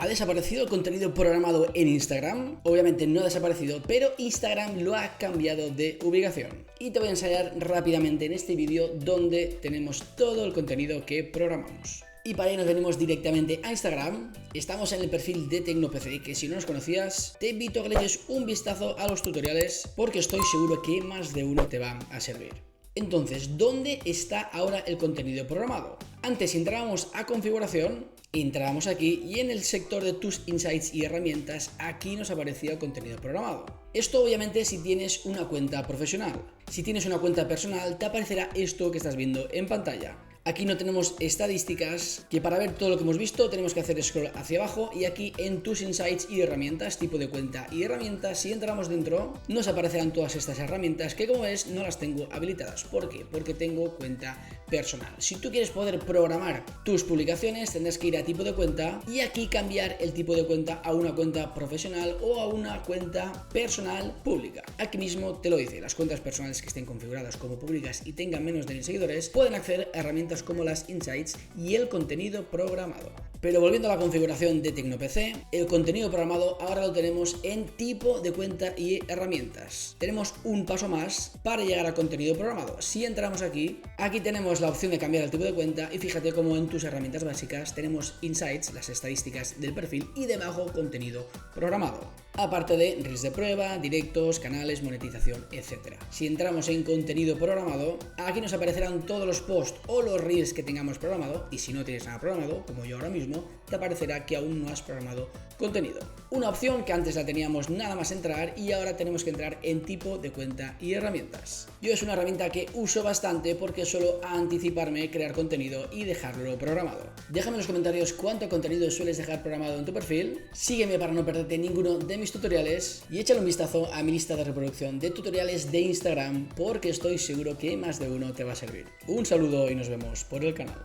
¿Ha desaparecido el contenido programado en Instagram? Obviamente no ha desaparecido, pero Instagram lo ha cambiado de ubicación. Y te voy a enseñar rápidamente en este vídeo donde tenemos todo el contenido que programamos. Y para ello nos venimos directamente a Instagram. Estamos en el perfil de TecnoPC, que si no nos conocías, te invito a que le eches un vistazo a los tutoriales porque estoy seguro que más de uno te va a servir. Entonces, ¿dónde está ahora el contenido programado? Antes entrábamos a configuración, entrábamos aquí y en el sector de tus insights y herramientas, aquí nos aparecía el contenido programado. Esto obviamente si tienes una cuenta profesional. Si tienes una cuenta personal, te aparecerá esto que estás viendo en pantalla. Aquí no tenemos estadísticas, que para ver todo lo que hemos visto tenemos que hacer scroll hacia abajo, y aquí en tus insights y herramientas, tipo de cuenta y herramientas, si entramos dentro nos aparecerán todas estas herramientas que, como ves, no las tengo habilitadas. ¿Por qué? Porque tengo cuenta personal. Si tú quieres poder programar tus publicaciones, tendrás que ir a tipo de cuenta y aquí cambiar el tipo de cuenta a una cuenta profesional o a una cuenta personal pública. Aquí mismo te lo dice: las cuentas personales que estén configuradas como públicas y tengan menos de 1000 seguidores pueden acceder a herramientas como las insights y el contenido programado. Pero volviendo a la configuración de TecnoPC, el contenido programado ahora lo tenemos en tipo de cuenta y herramientas. Tenemos un paso más para llegar al contenido programado. Si entramos aquí tenemos la opción de cambiar el tipo de cuenta y fíjate cómo en tus herramientas básicas tenemos insights, las estadísticas del perfil, y debajo contenido programado. Aparte de reels de prueba, directos, canales, monetización, etc. Si entramos en contenido programado, aquí nos aparecerán todos los posts o los reels que tengamos programado, y si no tienes nada programado, como yo ahora mismo, te aparecerá que aún no has programado contenido. Una opción que antes la teníamos nada más entrar y ahora tenemos que entrar en tipo de cuenta y herramientas. Yo es una herramienta que uso bastante porque suelo anticiparme, crear contenido y dejarlo programado. Déjame en los comentarios cuánto contenido sueles dejar programado en tu perfil, sígueme para no perderte ninguno de mis tutoriales y échale un vistazo a mi lista de reproducción de tutoriales de Instagram porque estoy seguro que más de uno te va a servir. Un saludo y nos vemos por el canal.